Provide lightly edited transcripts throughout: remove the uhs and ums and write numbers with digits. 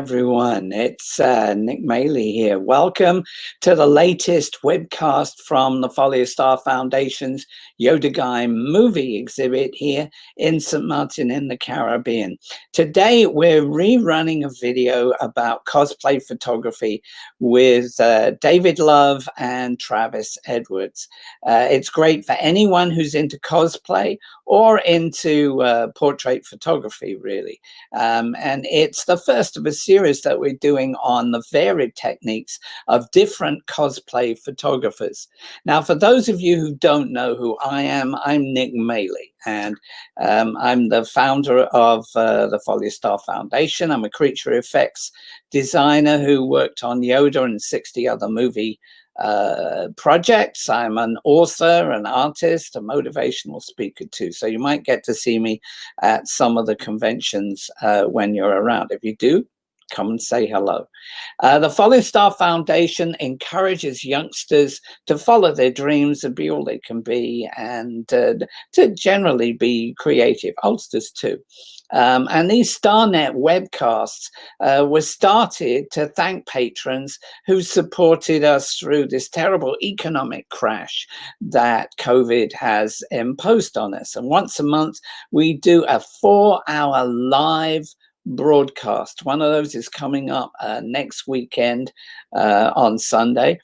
everyone. It's Nick Maley here. Welcome to the latest webcast from the Folly of Star Foundation's Yoda Guy movie exhibit here in St. Martin in the Caribbean. Today, we're rerunning a video about cosplay photography with David Love and Travis Edwards. It's great for anyone who's into cosplay or into portrait photography, really. And it's the first of a series that we're doing on the varied techniques of different cosplay photographers. Now, for those of you who don't know who I am, I'm Nick Maley, and I'm the founder of the Folly of Star Foundation. I'm a creature effects designer who worked on Yoda and 60 other movie projects. I'm an author, an artist, a motivational speaker too. So you might get to see me at some of the conventions when you're around. If you do, come and say hello. The Folly Star Foundation encourages youngsters to follow their dreams and be all they can be, and to generally be creative, oldsters too. And these STARnet webcasts were started to thank patrons who supported us through this terrible economic crash that COVID has imposed on us. And once a month, we do a 4-hour live broadcast. One of those is coming up next weekend on Sunday.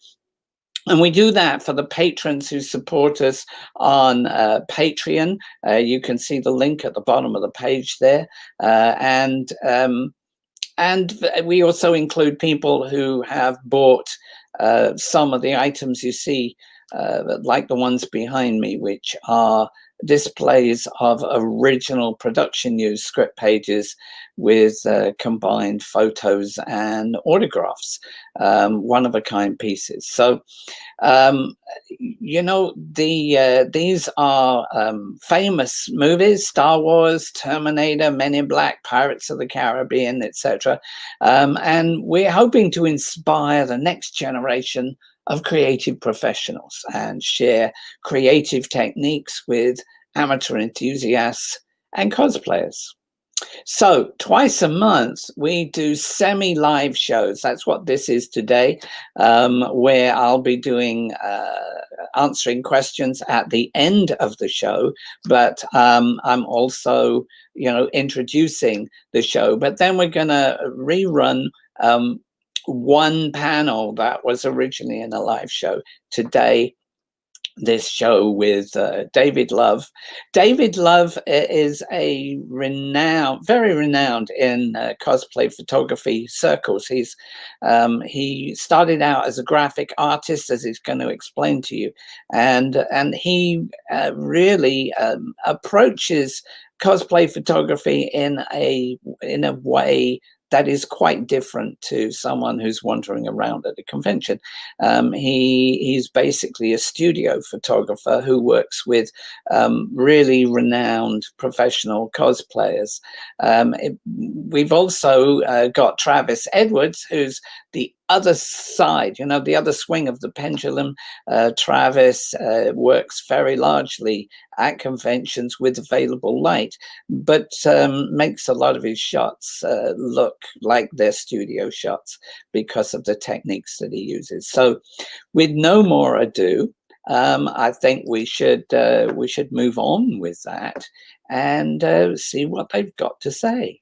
And we do that for the patrons who support us on Patreon. You can see the link at the bottom of the page there. And we also include people who have bought some of the items you see, like the ones behind me, which are displays of original production use script pages with combined photos and autographs, one-of-a-kind pieces. So, you know, these are famous movies: Star Wars, Terminator, Men in Black, Pirates of the Caribbean, etc. And we're hoping to inspire the next generation of creative professionals and share creative techniques with amateur enthusiasts and cosplayers. So twice a month, we do semi-live shows. That's what this is today, where I'll be doing answering questions at the end of the show, but I'm also, you know, introducing the show. But then we're going to rerun one panel that was originally in a live show today. This show with David Love. David Love is a very renowned in cosplay photography circles. He started out as a graphic artist, as he's going to explain to you, and he really approaches cosplay photography in a way that is quite different to someone who's wandering around at a convention. He's basically a studio photographer who works with really renowned professional cosplayers. We've also got Travis Edwards, who's the other side, you know, the other swing of the pendulum. Travis works very largely at conventions with available light, but makes a lot of his shots look like they're studio shots because of the techniques that he uses. So with no more ado, I think we should move on with that and see what they've got to say.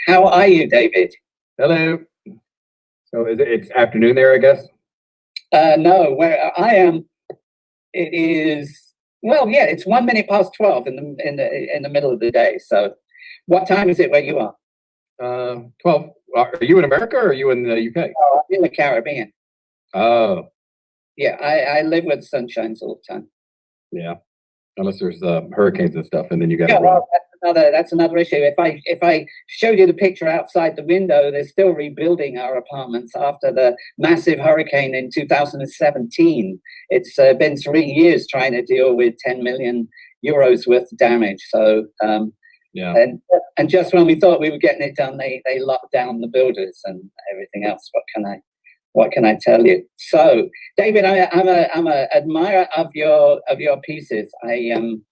How are you, David? Hello. So it's afternoon there, I guess? No, where I am, it is Well, yeah, it's 1 minute past 12 in the middle of the day. So, what time is it where you are? 12. Are you in America or are you in the UK? Oh, I'm in the Caribbean. Oh, Yeah, I live where the sun shines all the time. yeah. Unless there's hurricanes and stuff, and then you got to Yeah, run. well, that's another issue. If I showed you the picture outside the window, they're still rebuilding our apartments after the massive hurricane in 2017. It's been 3 years trying to deal with 10 million euros worth of damage. So, Yeah. and just when we thought we were getting it done, they locked down the builders and everything else. What can I tell you? So, David, I'm a admirer of your pieces. I'm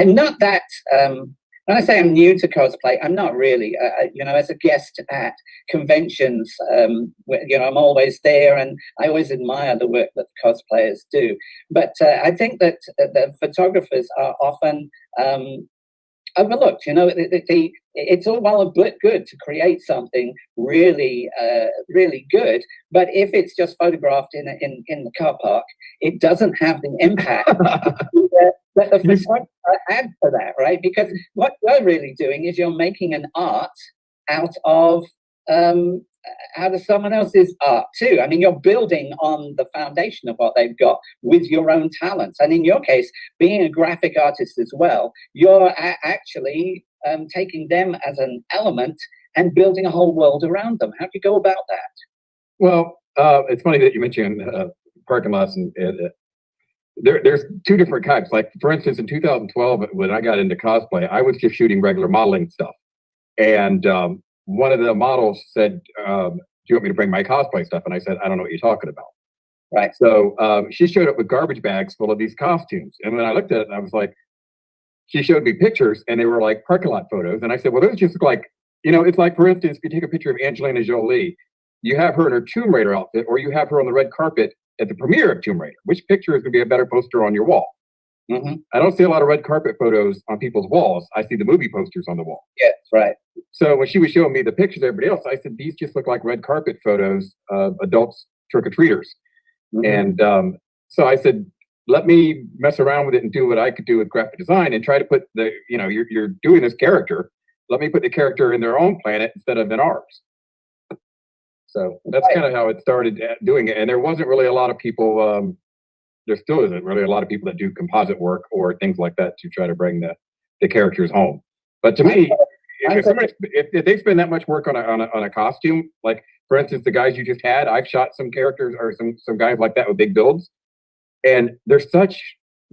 not that. When I say I'm new to cosplay, I'm not really. As a guest at conventions, I'm always there, and I always admire the work that the cosplayers do. But I think that the photographers are often overlooked. It's all well and good to create something really, really good, but if it's just photographed in the car park, it doesn't have the impact that the photographer adds to that, right? Because what you're really doing is you're making an art out of someone else's art too. I mean, you're building on the foundation of what they've got with your own talents. And in your case, being a graphic artist as well, you're actually taking them as an element and building a whole world around them. How do you go about that? Well, it's funny that you mentioned parking lots, and there's two different types. Like, for instance, in 2012, when I got into cosplay, I was just shooting regular modeling stuff. And one of the models said, do you want me to bring my cosplay stuff? And I said, I don't know what you're talking about. Right. So she showed up with garbage bags full of these costumes. And when I looked at it, I was like, she showed me pictures and they were like parking lot photos. And I said, well, those just look like, it's like, for instance, if you take a picture of Angelina Jolie, you have her in her Tomb Raider outfit, or you have her on the red carpet at the premiere of Tomb Raider. Which picture is going to be a better poster on your wall? Mm-hmm. I don't see a lot of red carpet photos on people's walls. I see the movie posters on the wall. Yes, right. So when she was showing me the pictures of everybody else, I said, these just look like red carpet photos of adults trick-or-treaters. Mm-hmm. And so I said, let me mess around with it and do what I could do with graphic design and try to put you're doing this character. Let me put the character in their own planet instead of in ours. So that's kind of how it started doing it. And there wasn't really a lot of people, there still isn't really a lot of people that do composite work or things like that to try to bring the characters home. But to me, if they spend that much work on a costume, like, for instance, the guys you just had, I've shot some characters or some guys like that with big builds, and there's such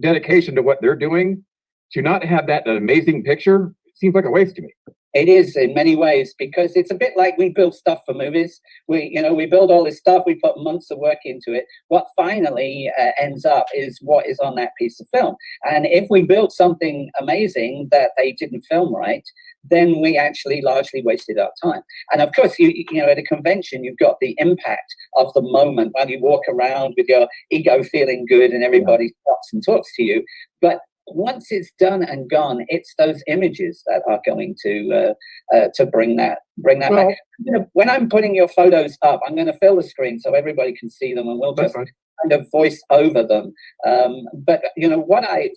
dedication to what they're doing. To not have that an amazing picture seems like a waste to me. It is in many ways, because it's a bit like we build stuff for movies. We build all this stuff, we put months of work into it. What finally ends up is what is on that piece of film. And if we build something amazing that they didn't film right, then we actually largely wasted our time. And of course, at a convention, you've got the impact of the moment while you walk around with your ego feeling good and everybody stops and talks to you. But once it's done and gone, it's those images that are going to bring that back. When I'm putting your photos up, I'm going to fill the screen so everybody can see them, and we'll just kind of voice over them. But what I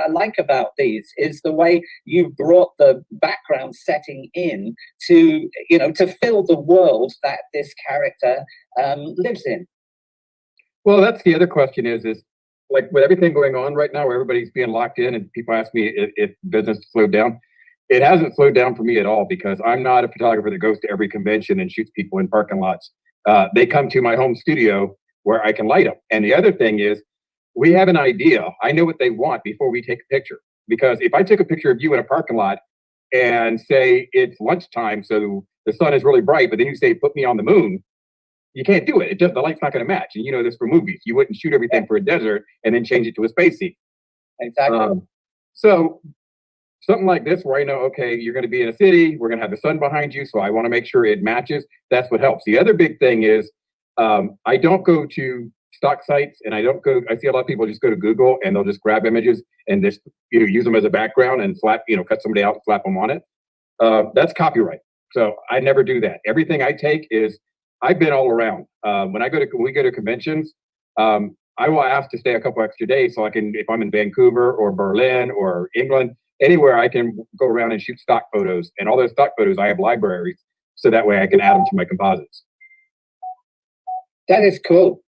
like about these is the way you've brought the background setting in to fill the world that this character lives in. Well, that's the other question is like, with everything going on right now, where everybody's being locked in, and people ask me if business slowed down. It hasn't slowed down for me at all, because I'm not a photographer that goes to every convention and shoots people in parking lots. They come to my home studio where I can light them. And the other thing is, we have an idea. I know what they want before we take a picture. Because if I took a picture of you in a parking lot and say it's lunchtime, so the sun is really bright, but then you say, put me on the moon, you can't do it. The light's not going to match. And this for movies. You wouldn't shoot everything for a desert and then change it to a space scene. Exactly. So something like this, where I know, okay, you're going to be in a city, we're going to have the sun behind you, so I want to make sure it matches. That's what helps. The other big thing is, I don't go to stock sites, and I see a lot of people just go to Google and they'll just grab images and just use them as a background and cut somebody out and slap them on it. That's copyright. So I never do that. Everything I take is, I've been all around. When we go to conventions, I I will ask to stay a couple extra days so I can, if I'm in Vancouver or Berlin or England, anywhere, I can go around and shoot stock photos. And all those stock photos, I have libraries, so that way I can add them to my composites. That is cool.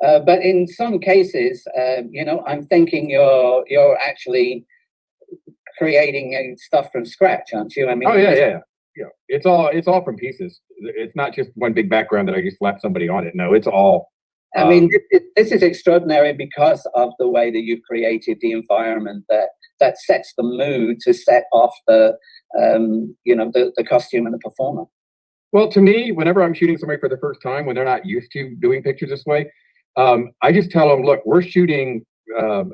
But in some cases, I'm thinking you're actually creating stuff from scratch, aren't you? I mean, oh yeah. It's all from pieces. It's not just one big background that I just slap somebody on it. No, it's all. I mean, this is extraordinary because of the way that you've created the environment that sets the mood to set off the costume and the performer. Well, to me, whenever I'm shooting somebody for the first time, when they're not used to doing pictures this way, I just tell them, look, we're shooting the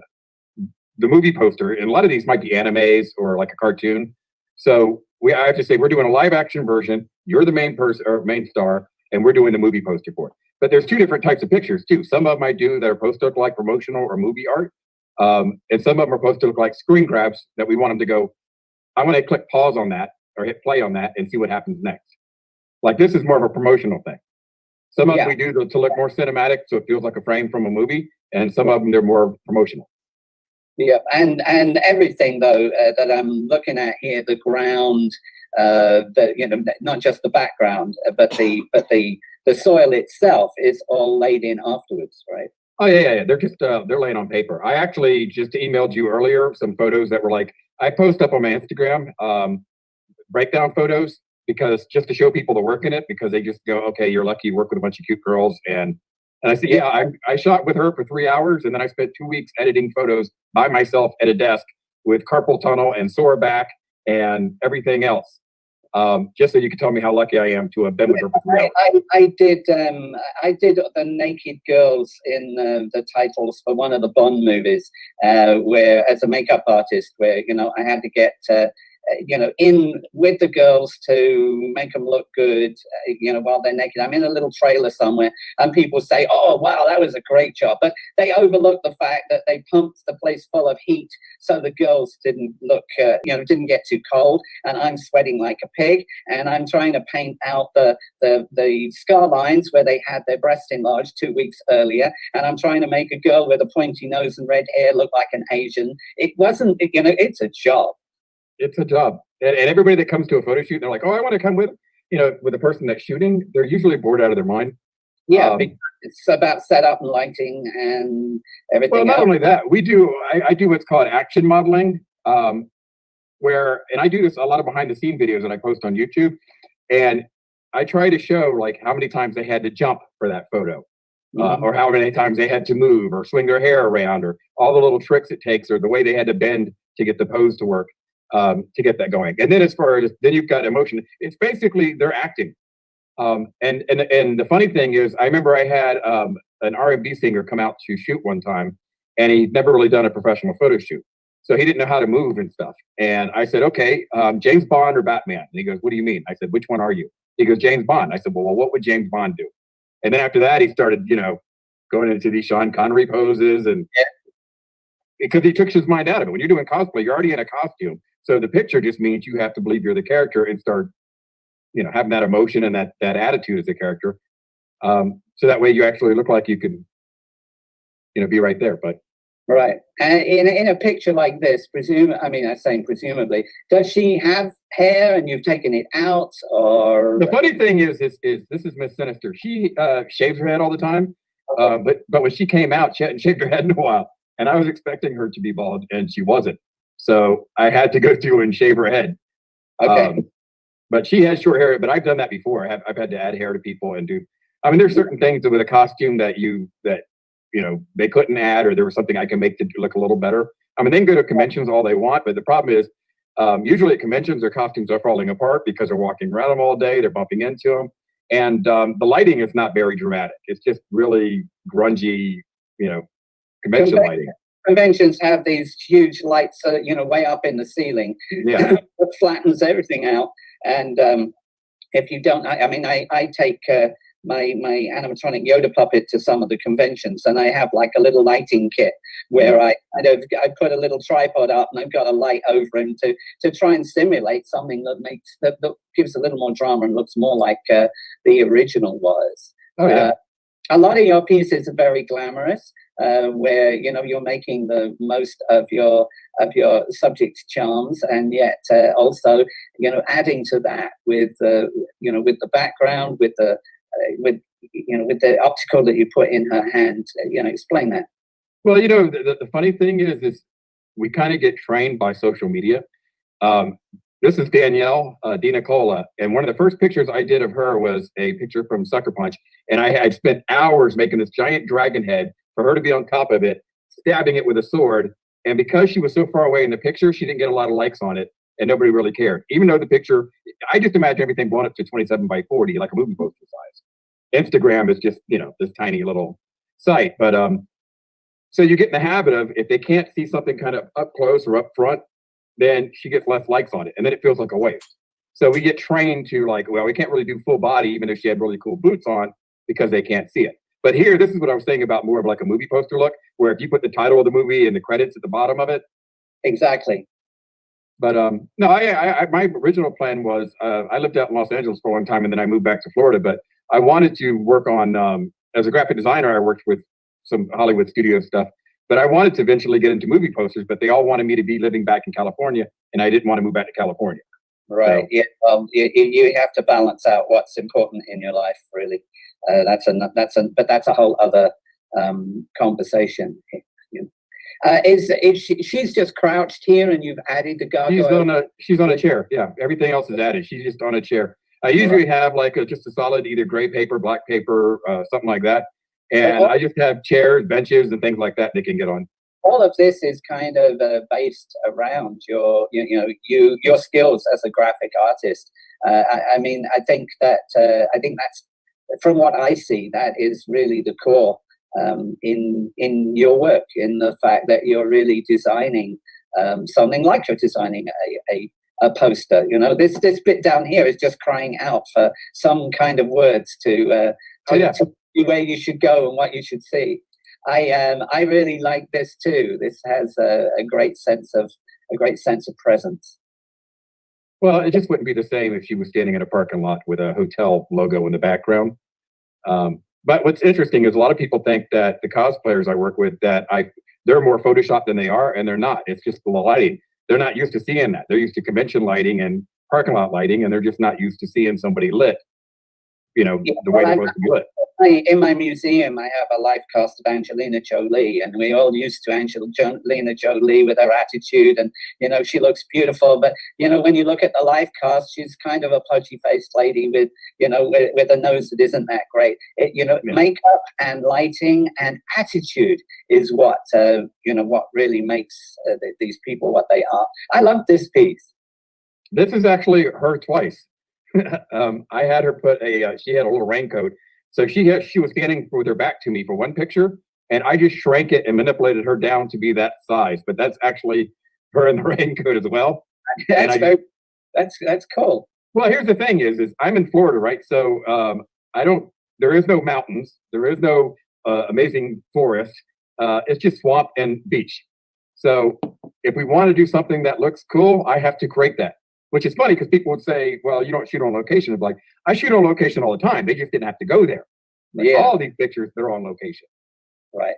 movie poster, and a lot of these might be animes or like a cartoon. So I have to say, we're doing a live action version. You're the main person or main star, and we're doing the movie poster for it. But there's two different types of pictures too. Some of them I do that are supposed to look like promotional or movie art. And some of them are supposed to look like screen grabs that we want them to go, I want to click pause on that or hit play on that and see what happens next. Like this is more of a promotional thing. Some of them we do to look more cinematic, so it feels like a frame from a movie, and some of them they're more promotional. Yeah, and everything though that I'm looking at here, the ground, not just the background, but the soil itself is all laid in afterwards, right? Oh yeah. They're just they're laying on paper. I actually just emailed you earlier some photos that were like I post up on my Instagram breakdown photos because just to show people the work in it because they just go, okay, you're lucky you work with a bunch of cute girls and I said, I shot with her for 3 hours and then I spent 2 weeks editing photos by myself at a desk with carpal tunnel and sore back and everything else. Just so you can tell me how lucky I am to have been with her for 3 hours. I did the naked girls in the titles for one of the Bond movies, where as a makeup artist, where I had to get in with the girls to make them look good, while they're naked. I'm in a little trailer somewhere, and people say, "Oh, wow, that was a great job," but they overlook the fact that they pumped the place full of heat so the girls didn't look, didn't get too cold. And I'm sweating like a pig, and I'm trying to paint out the scar lines where they had their breast enlarged 2 weeks earlier, and I'm trying to make a girl with a pointy nose and red hair look like an Asian. It wasn't, it's a job. It's a job. And everybody that comes to a photo shoot, they're like, oh, I want to come with the person that's shooting. They're usually bored out of their mind. Yeah, because it's about setup and lighting and everything. Well, not only that, I do what's called action modeling, and I do this a lot of behind the scene videos that I post on YouTube. And I try to show like how many times they had to jump for that photo, or how many times they had to move or swing their hair around, or all the little tricks it takes, or the way they had to bend to get the pose to work. To get that going. And then as far as then you've got emotion, it's basically they're acting. And the funny thing is I remember I had an R&B singer come out to shoot one time and he'd never really done a professional photo shoot. So he didn't know how to move and stuff. And I said, okay, James Bond or Batman? And he goes, what do you mean? I said, which one are you? He goes, James Bond. I said, well, what would James Bond do? And then after that, he started, going into these Sean Connery poses and because he took his mind out of it. When you're doing cosplay, you're already in a costume. So the picture just means you have to believe you're the character and start, having that emotion and that attitude as a character. So that way you actually look like you can, be right there. But right. And in a picture like this, I'm saying presumably, does she have hair and you've taken it out? Or the funny thing is this is Miss Sinister. She shaves her head all the time. But when she came out, she hadn't shaved her head in a while. And I was expecting her to be bald, and she wasn't. So I had to go through and shave her head. Okay. But she has short hair, but I've done that before. I've had to add hair to people and do. There's certain things with a costume that they couldn't add, or there was something I can make to look a little better. They can go to conventions all they want, but the problem is usually at conventions, their costumes are falling apart because they're walking around them all day. They're bumping into them. And the lighting is not very dramatic. It's just really grungy, convention lighting. Conventions have these huge lights, way up in the ceiling. Yeah, that flattens everything out. And if you don't, I take my animatronic Yoda puppet to some of the conventions, and I have like a little lighting kit where I put a little tripod up and I've got a light over him to try and simulate something that gives a little more drama and looks more like the original was. Oh yeah. A lot of your pieces are very glamorous. where you're making the most of your subject's charms, and yet also adding to that with with the background, with the with the optical that you put in her hand. Explain that. Well, the funny thing is we kind of get trained by social media. This is Danielle DiNicola, and one of the first pictures I did of her was a picture from Sucker Punch, and I spent hours making this giant dragon head for her to be on top of it, stabbing it with a sword. And because she was so far away in the picture, she didn't get a lot of likes on it, and nobody really cared. Even though the picture, I just imagine everything blown up to 27 by 40, like a movie poster size. Instagram is just, this tiny little site. But so you get in the habit of, if they can't see something kind of up close or up front, then she gets less likes on it, and then it feels like a waste. So we get trained to we can't really do full body, even if she had really cool boots on, because they can't see it. But here, this is what I was saying about more of like a movie poster look, where if you put the title of the movie and the credits at the bottom of it. Exactly. But no, my original plan was, I lived out in Los Angeles for a long time, and then I moved back to Florida. But I wanted to work on, as a graphic designer, I worked with some Hollywood studio stuff. But I wanted to eventually get into movie posters, but they all wanted me to be living back in California, and I didn't want to move back to California. Right. So, yeah. Well, you have to balance out what's important in your life, really. But that's a whole other conversation. She's just crouched here, and you've added the gargoyle? She's on a chair. Yeah. Everything else is added. She's just on a chair. I usually have just a solid either gray paper, black paper, something like that. And I just have chairs, benches, and things like that they can get on. All of this is kind of based around your skills as a graphic artist. I think that's, from what I see, that is really the core in your work, in the fact that you're really designing something like you're designing a poster. This bit down here is just crying out for some kind of words to where you should go and what you should see. I really like this too. This has a great sense of presence. Well, it just wouldn't be the same if she was standing in a parking lot with a hotel logo in the background. But what's interesting is a lot of people think that the cosplayers I work with, that they're more Photoshopped than they are, and they're not. It's just the lighting. They're not used to seeing that. They're used to convention lighting and parking lot lighting, and they're just not used to seeing somebody lit. The way they're supposed to be lit. In my museum, I have a life cast of Angelina Jolie, and we're all used to Angelina Jolie with her attitude, and she looks beautiful. But when you look at the life cast, she's kind of a pudgy-faced lady with with a nose that isn't that great. Makeup and lighting and attitude is what what really makes these people what they are. I love this piece. This is actually her twice. I had her put she had a little raincoat. So she was standing with her back to me for one picture, and I just shrank it and manipulated her down to be that size. But that's actually her in the raincoat as well. That's cool. Well, here's the thing is I'm in Florida, right? So there is no mountains. There is no amazing forest. It's just swamp and beach. So if we want to do something that looks cool, I have to create that. Which is funny because people would say, well, you don't shoot on location. It's like, I shoot on location all the time. They just didn't have to go there. All these pictures, they're on location. Right.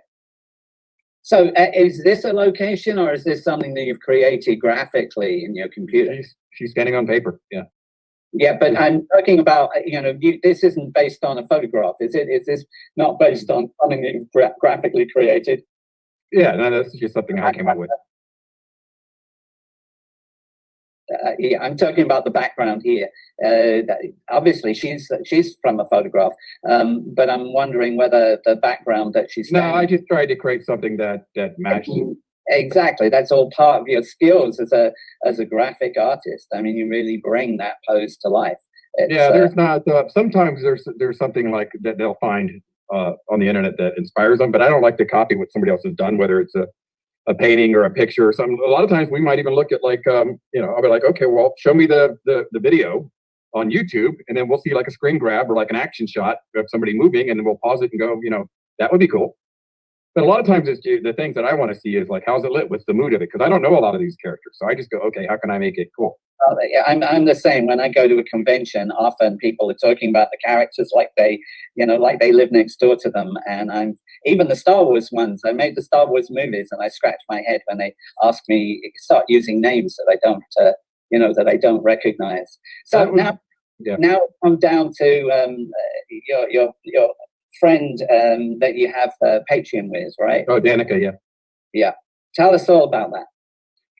So is this a location, or is this something that you've created graphically in your computer? She's standing on paper. Yeah. Yeah, but I'm talking about, this isn't based on a photograph, is it? Is this not based on something that you've graphically created? Yeah, no, that's just something I came up with. I'm talking about the background here. Obviously, she's from a photograph, but I'm wondering whether the background that she's. No, I just tried to create something that matched. Exactly, that's all part of your skills as a graphic artist. I mean, you really bring that pose to life. There's not. Sometimes there's something like that they'll find on the internet that inspires them, but I don't like to copy what somebody else has done, whether it's a painting or a picture or something. A lot of times we might even look at I'll be like, okay, well, show me the video on YouTube, and then we'll see like a screen grab or like an action shot of somebody moving, and then we'll pause it and go, that would be cool. But a lot of times it's the things that I want to see is like, how's it lit? What's the mood of it? Because I don't know a lot of these characters. So I just go, okay, how can I make it cool? Yeah, I'm the same. When I go to a convention, often people are talking about the characters like they, like they live next door to them. And even the Star Wars ones. I made the Star Wars movies, and I scratch my head when they ask me start using names that I don't recognize. So now I'm down to your friend that you have Patreon with, right? Oh, Danica, yeah. Yeah. Tell us all about that.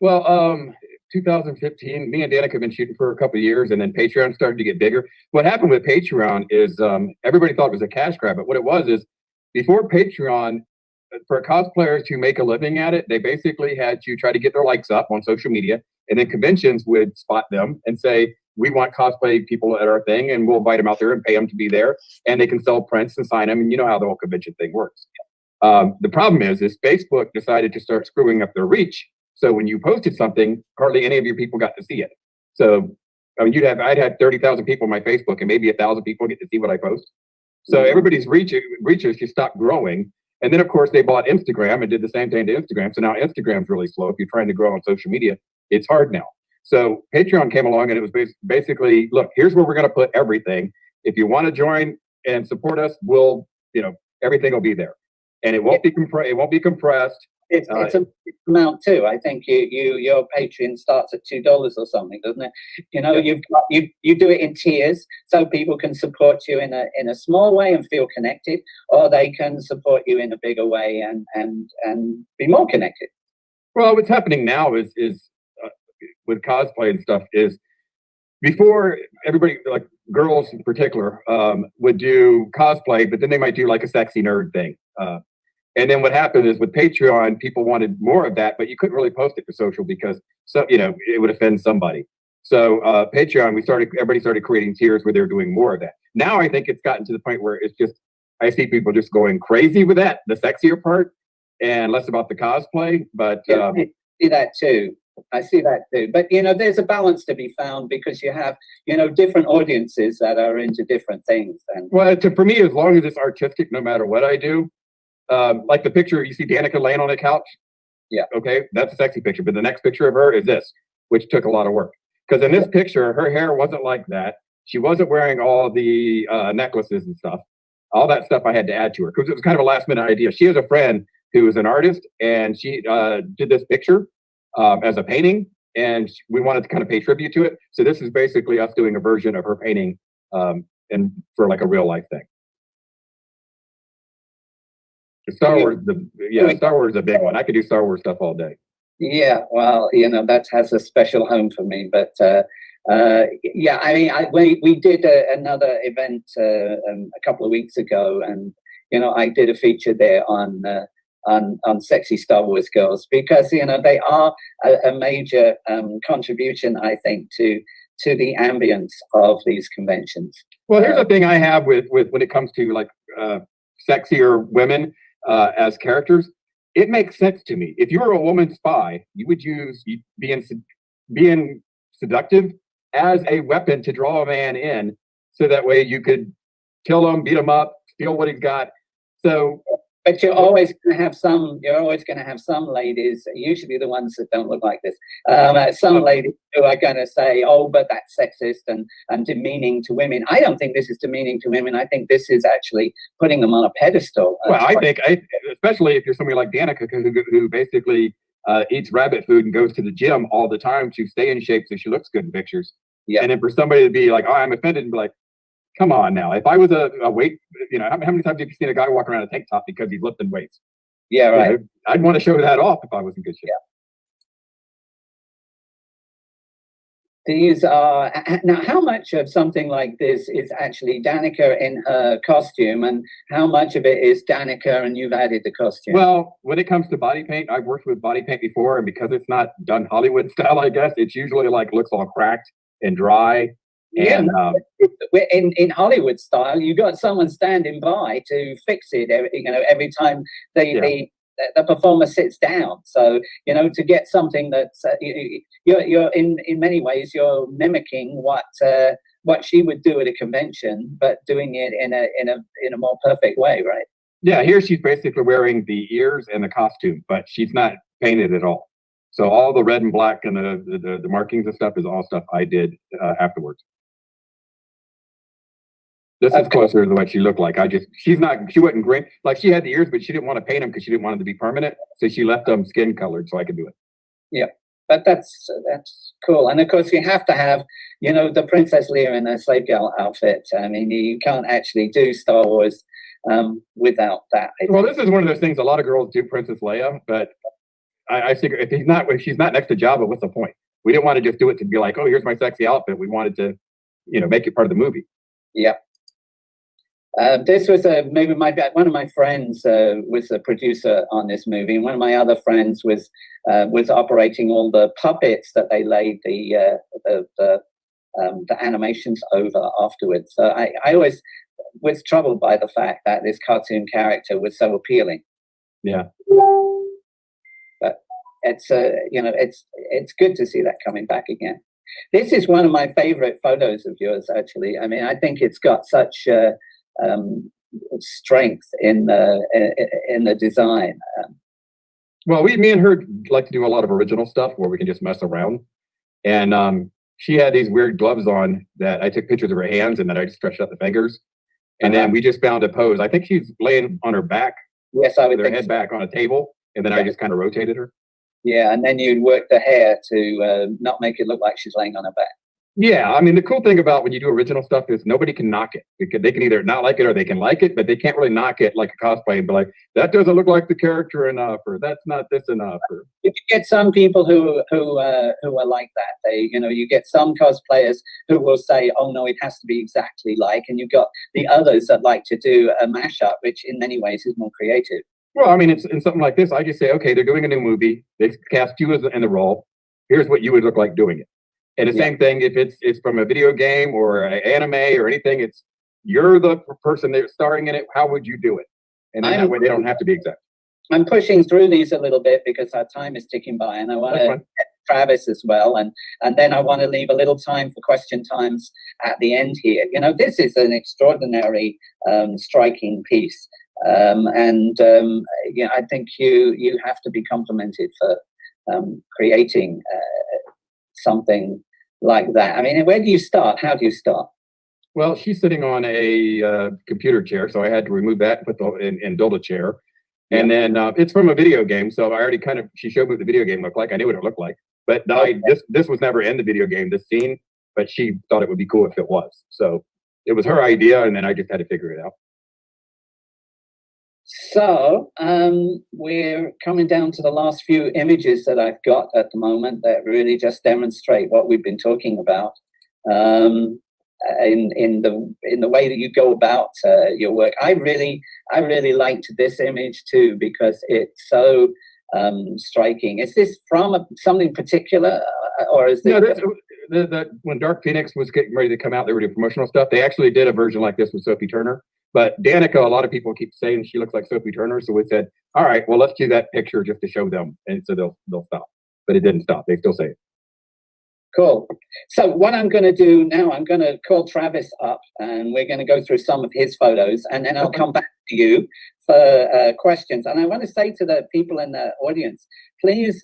Well, 2015, me and Danica have been shooting for a couple of years, and then Patreon started to get bigger. What happened with Patreon is everybody thought it was a cash grab, but what it was is before Patreon, for cosplayers to make a living at it, they basically had to try to get their likes up on social media, and then conventions would spot them and say, we want cosplay people at our thing, and we'll invite them out there and pay them to be there, and they can sell prints and sign them, and you know how the whole convention thing works. The problem is Facebook decided to start screwing up their reach. So when you posted something, hardly any of your people got to see it. So I mean, I'd had 30,000 people on my Facebook, and maybe 1,000 people get to see what I post. So everybody's reaches just stopped growing. And then of course they bought Instagram and did the same thing to Instagram. So now Instagram's really slow. If you're trying to grow on social media, it's hard now. So Patreon came along, and it was basically, look, here's where we're going to put everything. If you want to join and support us, everything will be there, and it won't be compressed. It's an amount too. I think your Patreon starts at $2 or something, doesn't it? You do it in tiers, so people can support you in a small way and feel connected, or they can support you in a bigger way and be more connected. Well, what's happening now is with cosplay and stuff is, before, everybody, like girls in particular, would do cosplay, but then they might do like a sexy nerd thing. And then what happened is with Patreon, people wanted more of that, but you couldn't really post it to social because it would offend somebody. So Patreon, everybody started creating tiers where they're doing more of that. Now I think it's gotten to the point where it's just, I see people just going crazy with that, the sexier part, and less about the cosplay. But I see that too. But there's a balance to be found, because you have different audiences that are into different things. And well, for me, as long as it's artistic, no matter what I do. Like the picture you see Danica laying on a couch. Yeah. Okay, that's a sexy picture. But the next picture of her is this, which took a lot of work. Because in this picture, her hair wasn't like that. She wasn't wearing all the necklaces and stuff. All that stuff I had to add to her, because it was kind of a last minute idea. She has a friend who is an artist, and she did this picture as a painting, and we wanted to kind of pay tribute to it. So this is basically us doing a version of her painting, and for like a real life thing. Star Wars is a big one. I could do Star Wars stuff all day. Yeah, well, that has a special home for me. But yeah, I mean, we did another event a couple of weeks ago, and I did a feature there on sexy Star Wars girls, because they are a major contribution, I think, to the ambience of these conventions. Well, here's the thing I have with when it comes to like sexier women as characters. It makes sense to me. If you were a woman spy, you would use being seductive as a weapon to draw a man in, so that way you could kill him, beat him up, steal what he's got. So, but you're always going to have some. You're always going to have some ladies, usually the ones that don't look like this. Some ladies who are going to say, "Oh, but that's sexist and demeaning to women." I don't think this is demeaning to women. I think this is actually putting them on a pedestal. Well, I think, especially if you're somebody like Danica, who basically eats rabbit food and goes to the gym all the time to stay in shape so she looks good in pictures. Yeah. And then for somebody to be like, "Oh, I'm offended," and be like, come on now. If I was a weight, how many times have you seen a guy walk around a tank top because he's lifting weights? Yeah, right. I'd want to show that off if I was in good shape. Yeah. These are now. How much of something like this is actually Danica in her costume, and how much of it is Danica and you've added the costume? Well, when it comes to body paint, I've worked with body paint before, and because it's not done Hollywood style, I guess it's usually like looks all cracked and dry. And in Hollywood style, you got someone standing by to fix it. Every time the performer sits down. So to get something that's you're in many ways you're mimicking what she would do at a convention, but doing it in a more perfect way, right? Yeah, here she's basically wearing the ears and the costume, but she's not painted at all. So all the red and black and the markings and stuff is all stuff I did afterwards. This is closer to what she looked like. She wasn't green. Like, she had the ears, but she didn't want to paint them because she didn't want them to be permanent. So she left them skin colored so I could do it. Yeah, but that's cool. And of course, you have to have, the Princess Leia in a slave girl outfit. I mean, you can't actually do Star Wars without that. Well, this is one of those things. A lot of girls do Princess Leia, but I figure if she's not next to Jabba, what's the point? We didn't want to just do it to be like, oh, here's my sexy outfit. We wanted to, make it part of the movie. Yeah. This was maybe one of my friends was a producer on this movie, and one of my other friends was operating all the puppets that they laid the animations over afterwards. So I always was troubled by the fact that this cartoon character was so appealing. Yeah. But it's it's good to see that coming back again. This is one of my favorite photos of yours, actually. I mean, I think it's got such strength in the design. Well, me and her like to do a lot of original stuff where we can just mess around. And she had these weird gloves on that I took pictures of her hands, and then I just stretched out the fingers. And then we just found a pose. I think she's laying on her back. Yes, I would with her think head so. back on a table, and then I just kind of rotated her. Yeah, and then you'd work the hair to not make it look like she's laying on her back. Yeah, I mean, the cool thing about when you do original stuff is nobody can knock it, because they can either not like it or they can like it, but they can't really knock it like a cosplay and be like, that doesn't look like the character enough, or that's not this enough. Or You get some people who are like that. They, you get some cosplayers who will say, "Oh no, it has to be exactly like," and you've got the others that like to do a mashup, which in many ways is more creative. Well, I mean, it's in something like this. I just say, okay, they're doing a new movie. They cast you in the role. Here's what you would look like doing it. And the same thing if it's from a video game or an anime or anything. You're the person that's starring in it. How would you do it? And then that way they don't have to be exact. I'm pushing through these a little bit because our time is ticking by, and I want to get Travis as well, and then I want to leave a little time for question times at the end here. This is an extraordinary, striking piece. I think you have to be complimented for creating something like that. I mean, where do you start? How do you start? Well, she's sitting on a computer chair, so I had to remove that and build a chair. And then it's from a video game, so I already she showed me what the video game looked like. I knew what it looked like, but this was never in the video game, this scene, but she thought it would be cool if it was. So it was her idea, and then I just had to figure it out. So we're coming down to the last few images that I've got at the moment that really just demonstrate what we've been talking about in the way that you go about your work. I really liked this image too because it's so striking. Is this from something particular, or is this? No, when Dark Phoenix was getting ready to come out, they were doing promotional stuff. They actually did a version like this with Sophie Turner. But Danica, a lot of people keep saying she looks like Sophie Turner, so we said, all right, well, let's do that picture just to show them, and so they'll stop. But it didn't stop; they still say it. Cool. So what I'm going to do now, I'm going to call Travis up, and we're going to go through some of his photos, and then I'll come back to you for questions. And I want to say to the people in the audience, please,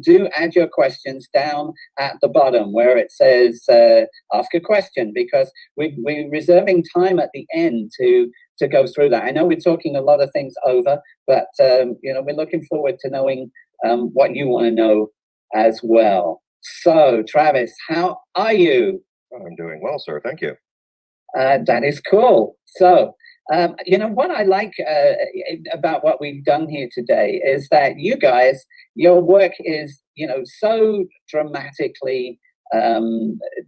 do add your questions down at the bottom where it says ask a question, because we're reserving time at the end to go through that. I know we're talking a lot of things over, but we're looking forward to knowing what you want to know as well. So, Travis, how are you? Oh, I'm doing well, sir. Thank you. That is cool. So, what I like about what we've done here today is that you guys, your work is, so dramatically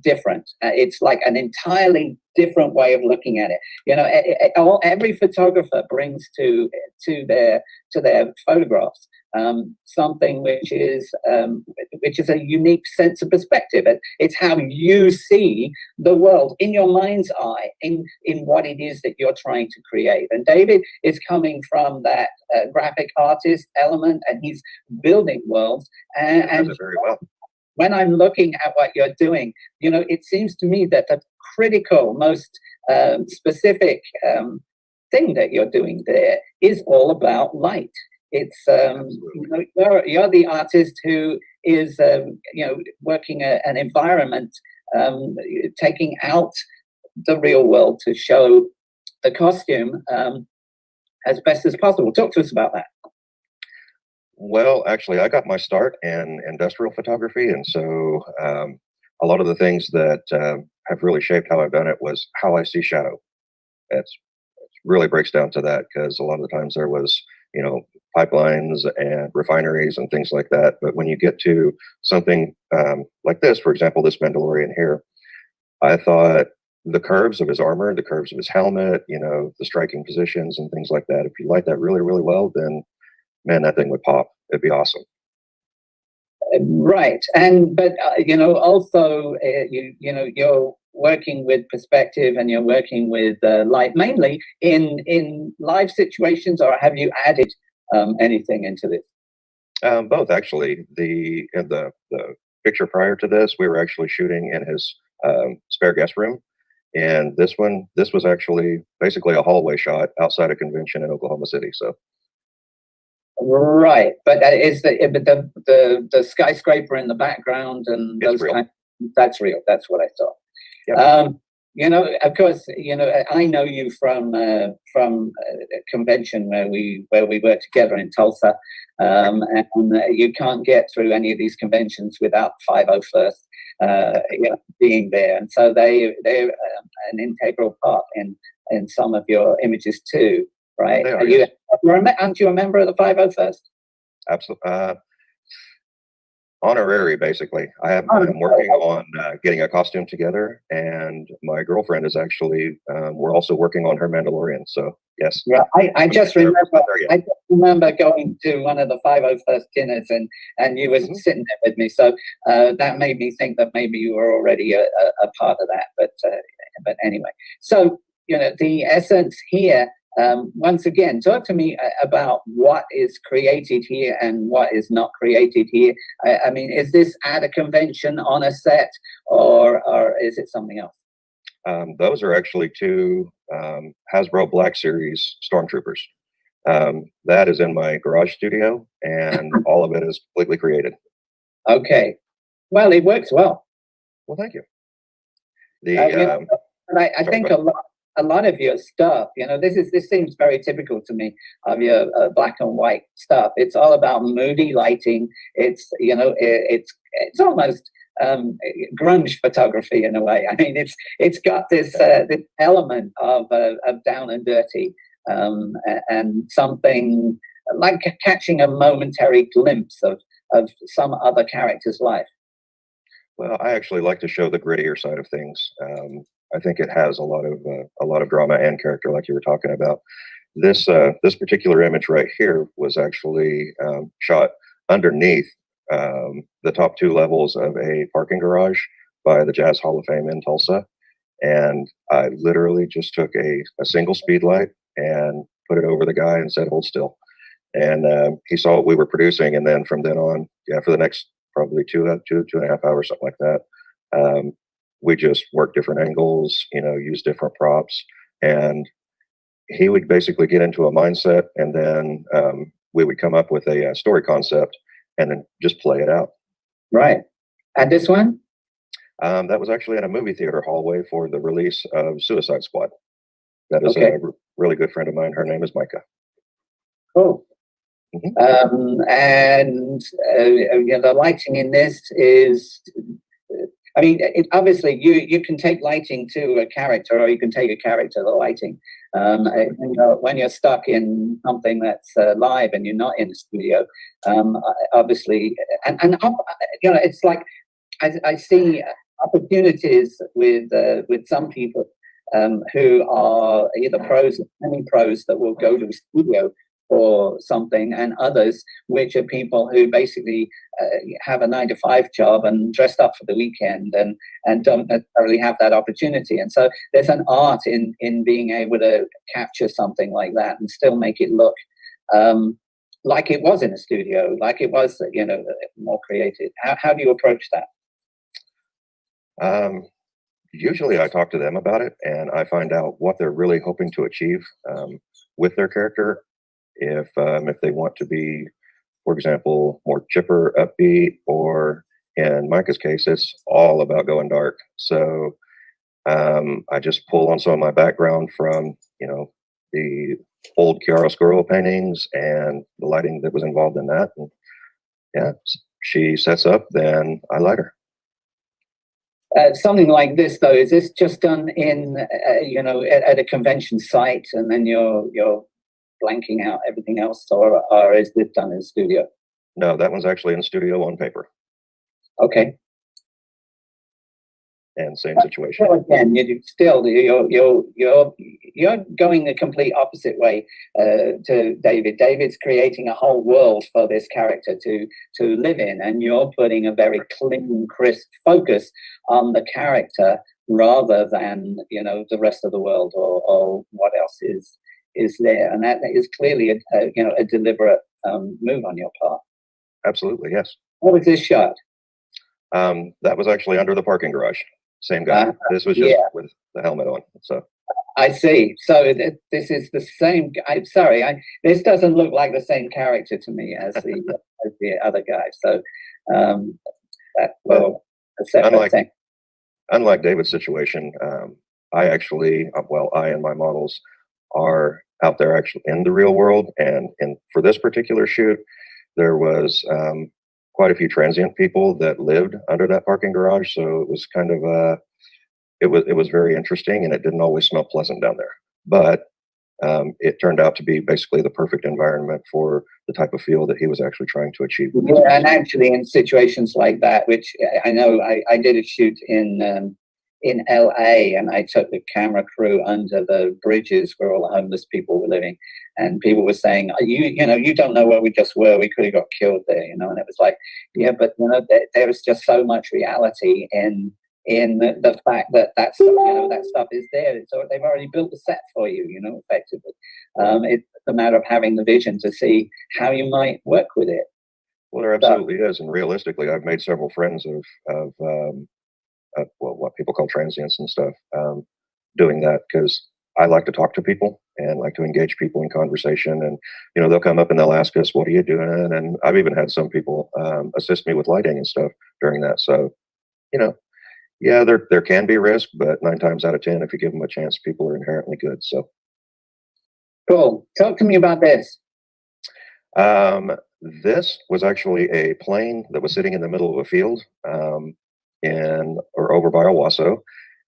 different. It's like an entirely different way of looking at it. Every photographer brings to their photographs something which is a unique sense of perspective. It's how you see the world in your mind's eye, in what it is that you're trying to create. And David is coming from that graphic artist element, and he's building worlds. And does it very well. When I'm looking at what you're doing, it seems to me that the critical, most specific thing that you're doing there is all about light. It's you're the artist who is working an environment, taking out the real world to show the costume as best as possible. Talk to us about that. Well, actually, I got my start in industrial photography, and so a lot of the things that have really shaped how I've done it was how I see shadow. It really breaks down to that, because a lot of the times there was, pipelines and refineries and things like that. But when you get to something like this, for example, this Mandalorian here, I thought the curves of his armor, the curves of his helmet, the striking positions and things like that, if you light that really, really well, then man, that thing would pop. It'd be awesome. Right. But also, you're working with perspective, and you're working with light, mainly in live situations, or have you added anything into this? Both, actually. In the picture prior to this, we were actually shooting in his spare guest room. And this was actually basically a hallway shot outside a convention in Oklahoma City. So. Right, but the skyscraper in the background and It's those real. That's real. That's what I thought. Yep. Of course, I know you from a convention where we were together in Tulsa, and you can't get through any of these conventions without 501st being there, and so they're an integral part in some of your images too. Right? Aren't you a member of the 501st? Absolutely. Honorary, basically. I'm working on getting a costume together, and my girlfriend is actually, we're also working on her Mandalorian. So, yes. Yeah, I just remember going to one of the 501st dinners, and you were sitting there with me. So that made me think that maybe you were already a part of that. But anyway, so, the essence here, once again, talk to me about what is created here and what is not created here. I mean, is this at a convention on a set, or is it something else? Those are actually two Hasbro Black Series Stormtroopers. That is in my garage studio, and all of it is completely created. Okay. Well, it works well. Well, thank you. I think a lot of your stuff, this seems very typical to me of your black and white stuff. It's all about moody lighting. It's it's almost grunge photography in a way. I mean, it's got this element of down and dirty, and something like catching a momentary glimpse of some other character's life. Well, I actually like to show the grittier side of things. I think it has a lot of drama and character, like you were talking about. This particular image right here was actually shot underneath the top two levels of a parking garage by the Jazz Hall of Fame in Tulsa, and I literally just took a single speed light and put it over the guy and said, "Hold still." And he saw what we were producing, and then from then on, for the next probably two and a half hours, something like that. We just worked different angles, use different props, and he would basically get into a mindset, and then we would come up with a story concept, and then just play it out. Right. And this one? That was actually in a movie theater hallway for the release of Suicide Squad. That is Okay. a really good friend of mine. Her name is Micah. Cool. And the lighting in this is, I mean, obviously you can take lighting to a character, or you can take a character to the lighting. When you're stuck in something that's live and you're not in a studio, obviously, and it's like I see opportunities with some people who are either pros or semi-pros that will go to a studio for something, and others which are people who basically have a 9-to-5 job and dressed up for the weekend and don't necessarily have that opportunity. And so there's an art in being able to capture something like that and still make it look like it was in a studio, like it was more creative. How do you approach that? Usually I talk to them about it, and I find out what they're really hoping to achieve with their character. If they want to be for example, more chipper, upbeat, or in Micah's case, it's all about going dark. So I just pull on some of my background from, the old chiaroscuro paintings and the lighting that was involved in that. And yeah, she sets up, then I light her. Something like this, though, is this just done in, at a convention site, and then you're blanking out everything else, or is this done in studio? No, that one's actually in studio on paper. Okay. And same situation. Well, again, you're going the complete opposite way to David. David's creating a whole world for this character to live in, and you're putting a very clean, crisp focus on the character rather than the rest of the world or what else is there. And that is clearly a deliberate move on your part. Absolutely, yes. What was this shot? That was actually under the parking garage. Same guy. This was just with the helmet on. So I see. So this is the same. I'm sorry. This doesn't look like the same character to me as the other guy. So a separate thing. Unlike David's situation, I and my models are out there actually in the real world, and for this particular shoot, there was quite a few transient people that lived under that parking garage. So it was kind of it was very interesting, and it didn't always smell pleasant down there. But it turned out to be basically the perfect environment for the type of feel that he was actually trying to achieve. Yeah, and actually in situations like that, which I know I did a shoot in LA, and I took the camera crew under the bridges where all the homeless people were living, and people were saying, you don't know where we just were, we could have got killed there, and it was like, yeah, but there was just so much reality in the fact that that stuff is there. So they've already built the set for you, effectively. It's a matter of having the vision to see how you might work with it. Well, there absolutely is, and realistically, I've made several friends of what people call transients and stuff, doing that, because I like to talk to people and like to engage people in conversation. And, they'll come up and they'll ask us, what are you doing? And I've even had some people assist me with lighting and stuff during that. So, yeah, there can be risk, but 9 times out of 10, if you give them a chance, people are inherently good. So cool. Talk to me about this. This was actually a plane that was sitting in the middle of a field. Over by Owasso,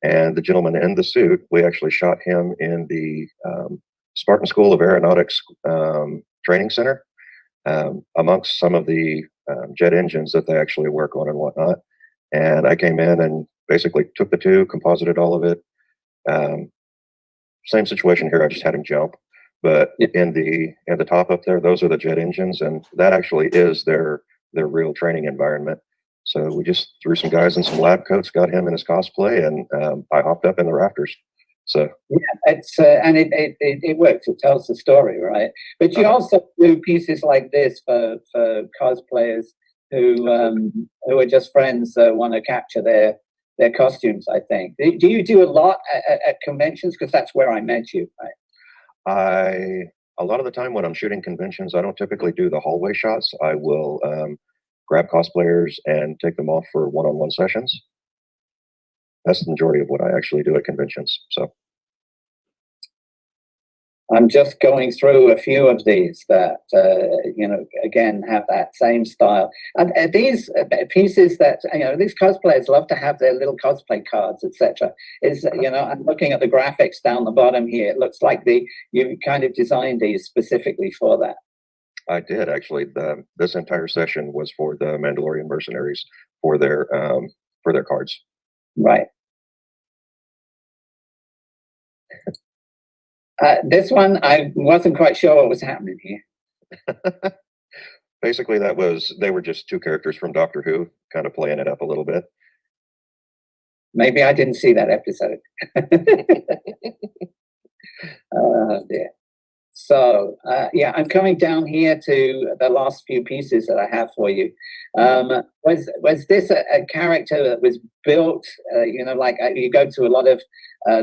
and the gentleman in the suit, we actually shot him in the Spartan School of Aeronautics Training Center, amongst some of the jet engines that they actually work on and whatnot. And I came in and basically took the two, composited all of it. Same situation here. I just had him jump, but in the top up there, those are the jet engines, and that actually is their real training environment. So we just threw some guys in some lab coats, got him in his cosplay, and I hopped up in the rafters. So yeah, it's and it works. It tells the story, right? But you also do pieces like this for cosplayers who are just friends that want to capture their costumes. I think. Do you do a lot at conventions? Because that's where I met you, right? A lot of the time when I'm shooting conventions, I don't typically do the hallway shots. I will grab cosplayers and take them off for one-on-one sessions. That's the majority of what I actually do at conventions. So I'm just going through a few of these that again have that same style. And these pieces that these cosplayers love to have their little cosplay cards, etc. I'm looking at the graphics down the bottom here. It looks like you kind of designed these specifically for that. I did actually. This entire session was for the Mandalorian mercenaries for their cards. Right. This one, I wasn't quite sure what was happening here. Basically, they were just 2 characters from Doctor Who, kind of playing it up a little bit. Maybe I didn't see that episode. Oh dear. So, yeah, I'm coming down here to the last few pieces that I have for you. Was this a character that was built, you know, like you go to a lot of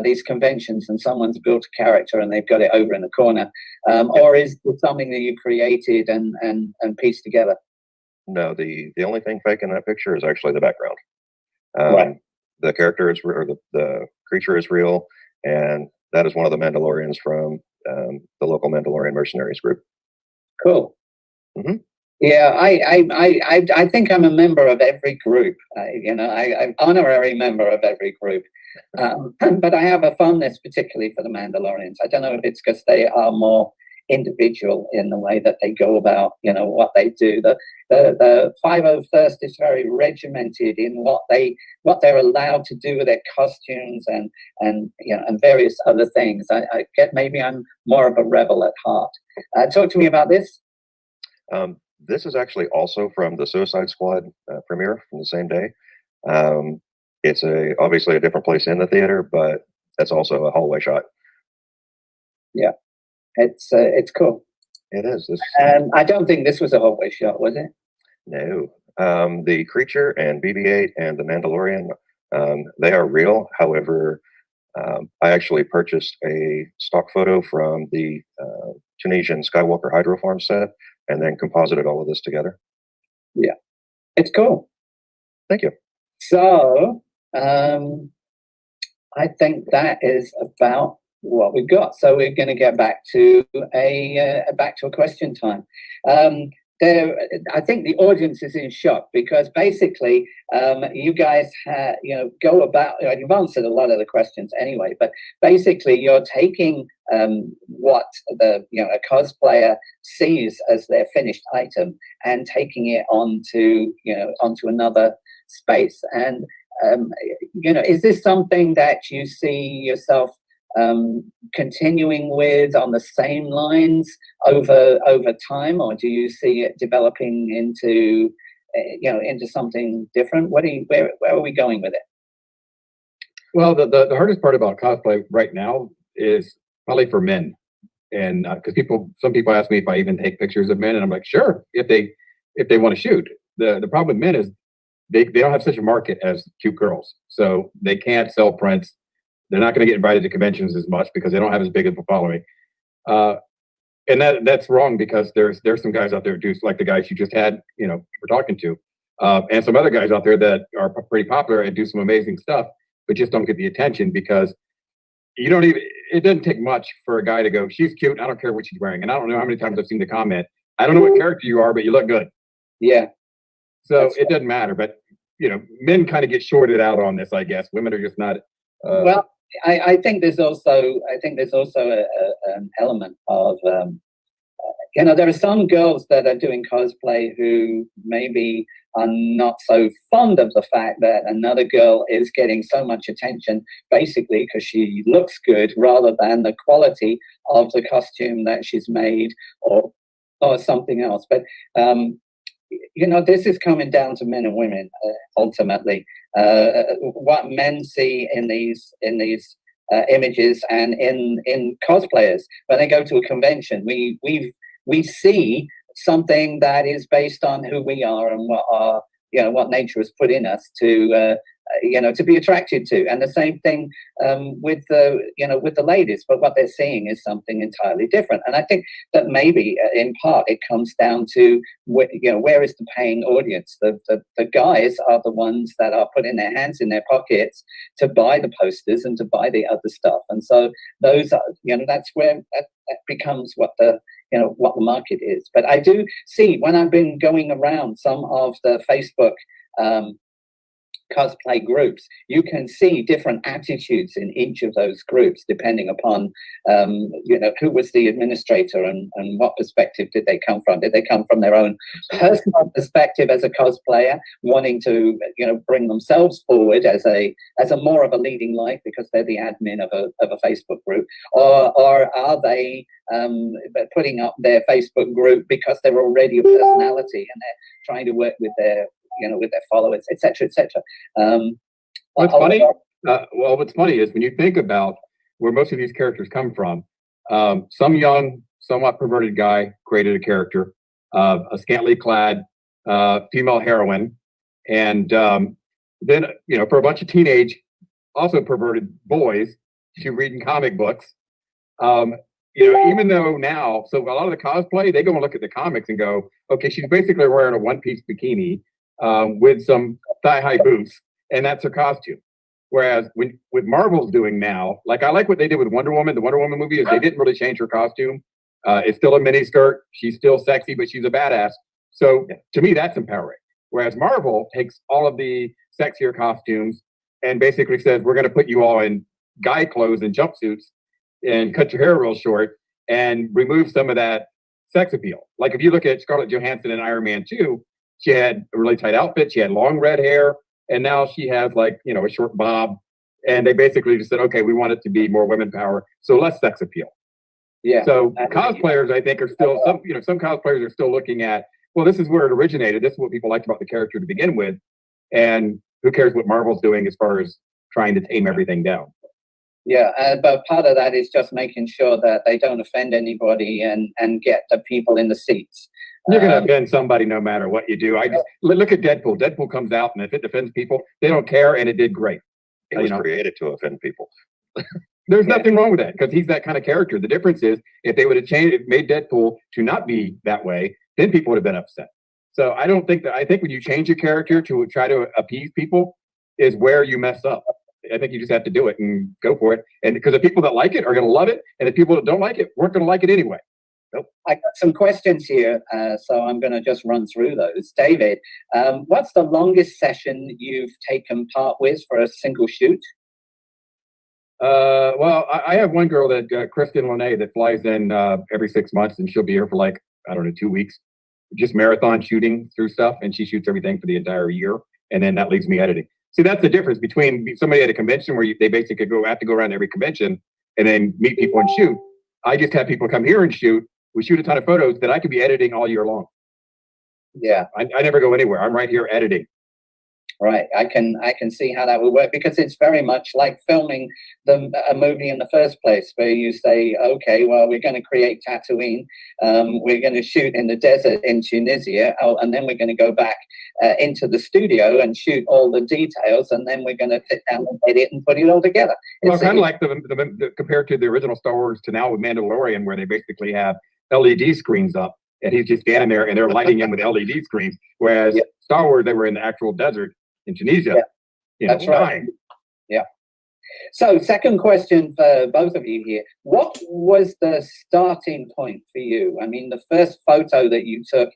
these conventions and someone's built a character and they've got it over in the corner, or is it something that you created and pieced together? No, the only thing fake in that picture is actually the background. Right. The character is, or the creature is real, and that is one of the Mandalorians from the local Mandalorian mercenaries group. Cool. Mhm. Yeah, I think I'm a member of every group. You know, I'm honorary member of every group. But I have a fondness particularly for the Mandalorians. I don't know if it's because they are more individual in the way that they go about, you know, what they do. The 50 is very regimented in what they're allowed to do with their costumes and you know and various other things. I get maybe I'm more of a rebel at heart. Talk to me about this. This is actually also from the Suicide Squad premiere from the same day. It's obviously a different place in the theater, but that's also a hallway shot. Yeah, it's cool. It is. I don't think this was a hallway shot, was it? No. The creature and BB-8 and the Mandalorian, they are real. However, I actually purchased a stock photo from the Tunisian Skywalker Hydroform set and then composited all of this together. Yeah, it's cool. Thank you. So, I think that is about what we've got. So we're going to get back to a question time. I think the audience is in shock because basically you guys go about, you've answered a lot of the questions anyway, but basically you're taking what a cosplayer sees as their finished item and taking it onto another space. And is this something that you see yourself continuing with on the same lines over time, or do you see it developing into something different? Where are we going with it? Well, the hardest part about cosplay right now is probably for men, and because some people ask me if I even take pictures of men, and I'm like, sure, if they want to shoot. The problem with men is they don't have such a market as cute girls, so they can't sell prints. They're not going to get invited to conventions as much because they don't have as big of a following. And that's wrong because there's some guys out there who do like the guys you just had, we're talking to, and some other guys out there that are pretty popular and do some amazing stuff, but just don't get the attention because it doesn't take much for a guy to go, she's cute, I don't care what she's wearing. And I don't know how many times I've seen the comment, I don't know what character you are, but you look good. Yeah. So it doesn't matter, but men kind of get shorted out on this, I guess. Women are just not. Well, I think there's also an element of there are some girls that are doing cosplay who maybe are not so fond of the fact that another girl is getting so much attention basically because she looks good rather than the quality of the costume that she's made or something else. But this is coming down to men and women ultimately. What men see in these images and in cosplayers when they go to a convention, we see something that is based on who we are and what nature has put in us to be attracted to. And the same thing with the ladies, but what they're seeing is something entirely different. And I think that maybe in part it comes down to where is the paying audience? The guys are the ones that are putting their hands in their pockets to buy the posters and to buy the other stuff. And so those are that's where that becomes what the market is. But I do see when I've been going around some of the Facebook cosplay groups, you can see different attitudes in each of those groups depending upon who was the administrator and what perspective did they come from. Did they come from their own personal perspective as a cosplayer, wanting to bring themselves forward as a more of a leading light because they're the admin of a Facebook group, or are they putting up their Facebook group because they're already a personality and they're trying to work with their followers, etc., etc. What's funny? What's funny is when you think about where most of these characters come from, some young, somewhat perverted guy created a character, a scantily clad female heroine, and then for a bunch of teenage, also perverted boys, she's reading comic books. Even though now, so a lot of the cosplay, they go and look at the comics and go, okay, she's basically wearing a one-piece bikini with some thigh-high boots, and that's her costume. Whereas with Marvel's doing now, like I like what they did with Wonder Woman. The Wonder Woman movie is they didn't really change her costume. It's still a mini skirt. She's still sexy, but she's a badass. So to me, that's empowering. Whereas Marvel takes all of the sexier costumes and basically says, we're going to put you all in guy clothes and jumpsuits and cut your hair real short and remove some of that sex appeal. Like if you look at Scarlett Johansson in Iron Man 2, she had a really tight outfit. She had long red hair. And now she has like, a short bob. And they basically just said, okay, we want it to be more women power. So less sex appeal. Yeah. So cosplayers, I think, are still some cosplayers are still looking at, well, this is where it originated. This is what people liked about the character to begin with. And who cares what Marvel's doing as far as trying to tame everything down? Yeah, but part of that is just making sure that they don't offend anybody and get the people in the seats. You're going to offend somebody no matter what you do. I just look at Deadpool. Deadpool comes out, and if it offends people, they don't care, and it did great. It was created to offend people. There's nothing wrong with that because he's that kind of character. The difference is if they would have made Deadpool to not be that way, then people would have been upset. So I think when you change your character to try to appease people is where you mess up. I think you just have to do it and go for it. And because the people that like it are going to love it, and the people that don't like it weren't going to like it anyway. Nope. I got some questions here, so I'm going to just run through those. David, what's the longest session you've taken part with for a single shoot? Well, I have one girl that Kristen Lene that flies in every 6 months, and she'll be here for like 2 weeks, just marathon shooting through stuff, and she shoots everything for the entire year, and then that leaves me editing. See, that's the difference between somebody at a convention where they basically have to go around every convention and then meet people and shoot. I just have people come here and shoot. We shoot a ton of photos that I could be editing all year long. Yeah, I never go anywhere. I'm right here editing. Right, I can see how that would work because it's very much like filming a movie in the first place, where you say, okay, well, we're going to create Tatooine, we're going to shoot in the desert in Tunisia, and then we're going to go back into the studio and shoot all the details, and then we're going to sit down and edit and put it all together. Well, kind of like the compared to the original Star Wars to now with Mandalorian, where they basically have LED screens up, and he's just standing there, and they're lighting him with LED screens. Whereas Star Wars, they were in the actual desert in Tunisia. That's right. Yeah. So, second question for both of you here: what was the starting point for you? I mean, the first photo that you took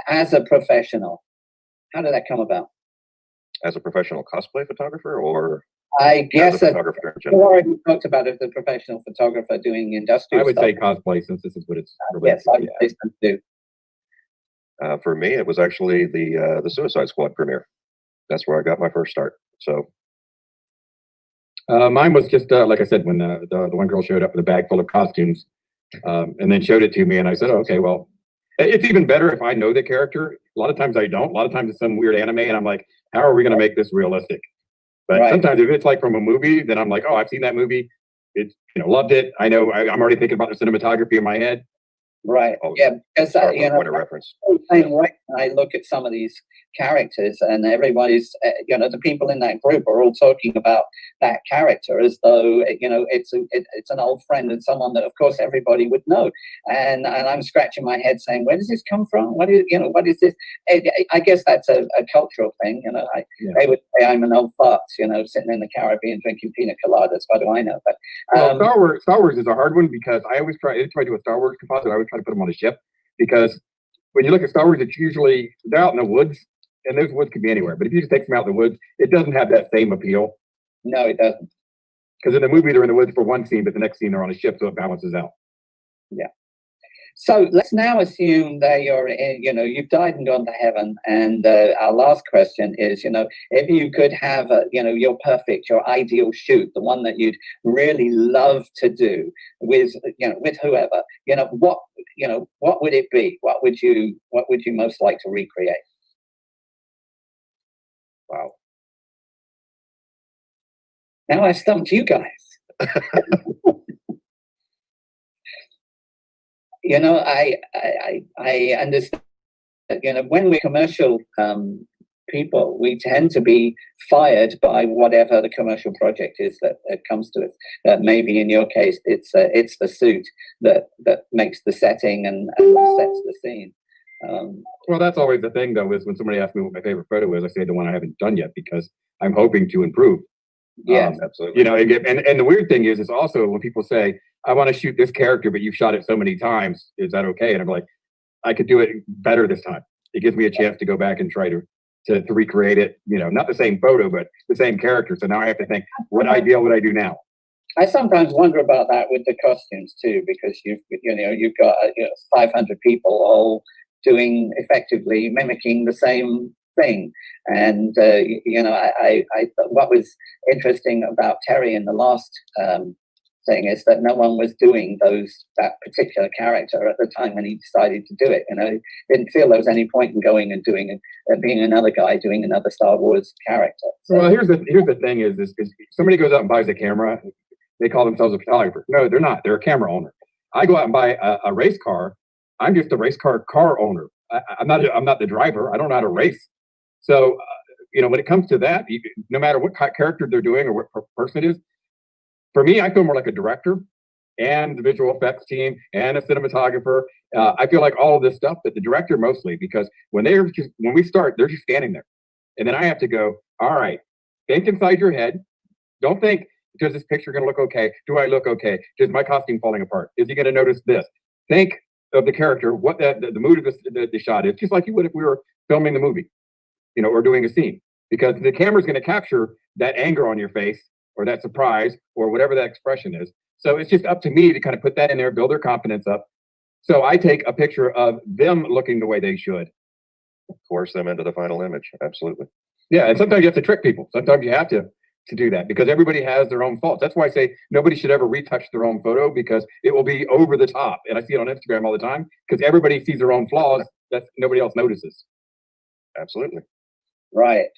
as a professional. How did that come about? As a professional cosplay photographer, or I guess as a photographer in we general? already talked about it, the professional photographer doing industrial I would stuff. say cosplay, since this is what it's Yes, I would say so too. For me, it was actually the Suicide Squad premiere. That's where I got my first start. So mine was just like I said, when the one girl showed up with a bag full of costumes, and then showed it to me, and I said, oh, okay, well, it's even better if I know the character. A lot of times I don't. A lot of times it's some weird anime, and I'm like, how are we going to make this realistic? But sometimes if it's like from a movie, then I'm like, oh, I've seen that movie. It's loved it. I know. I'm already thinking about the cinematography in my head. Right. Oh, Yeah. Because point of reference. same way, I look at some of these characters, and everybody's, the people in that group are all talking about that character as though it's an old friend and someone that, of course, everybody would know. And I'm scratching my head, saying, where does this come from? What is this? I guess that's a cultural thing. They would say I'm an old fart, sitting in the Caribbean drinking pina coladas. What do I know? But Star Wars is a hard one because I always try to do a Star Wars composite. I always try to put them on a ship, because when you look at Star Wars, it's usually they're out in the woods, and those woods could be anywhere. But if you just take them out in the woods, it doesn't have that same appeal. No, it doesn't. Because in the movie, they're in the woods for one scene, but the next scene they're on a ship, so it balances out. Yeah. So let's now assume that you're in, you've died and gone to heaven. And our last question is, if you could have, your ideal shoot, the one that you'd really love to do with whoever, what would it be? What would you most like to recreate? Wow. Now I stumped you guys. you know, I understand that, you know, when we're commercial people, we tend to be fired by whatever the commercial project is that comes to us. Maybe in your case, it's the suit that makes the setting and sets the scene. Well, that's always the thing, though, is when somebody asks me what my favorite photo is, I say the one I haven't done yet because I'm hoping to improve. Yes, absolutely. You know, and the weird thing is also when people say, I want to shoot this character, but you've shot it so many times, is that okay? And I'm like, I could do it better this time. It gives me a chance to go back and try to recreate it, you know, not the same photo, but the same character. So now I have to think, what ideal would I do now? I sometimes wonder about that with the costumes too, because you've got 500 people all doing effectively mimicking the same thing. And you know, I what was interesting about Terry in the last thing is that no one was doing that particular character at the time when he decided to do it. You know, didn't feel there was any point in going and doing it, being another guy doing another Star Wars character. So, well, here's the thing is somebody goes out and buys a camera, they call themselves a photographer. No, they're not. They're a camera owner. I go out and buy a race car. I'm just a race car owner. I'm not the driver. I don't know how to race. So, you know, when it comes to that, no matter what character they're doing or what person it is, for me, I feel more like a director and the visual effects team and a cinematographer. I feel like all of this stuff, but the director mostly, because when we start, they're just standing there. And then I have to go, all right, think inside your head. Don't think, does this picture going to look okay? Do I look okay? Is my costume falling apart? Is he going to notice this? Think of the character, what the mood of the shot is, just like you would if we were filming the movie, you know, or doing a scene. Because the camera's going to capture that anger on your face or that surprise or whatever that expression is. So it's just up to me to kind of put that in there, build their confidence up. So I take a picture of them looking the way they should. Force them into the final image. Absolutely. Yeah, and sometimes you have to trick people. Sometimes you have to do that because everybody has their own faults. That's why I say nobody should ever retouch their own photo because it will be over the top. And I see it on Instagram all the time because everybody sees their own flaws that nobody else notices. Absolutely. Right.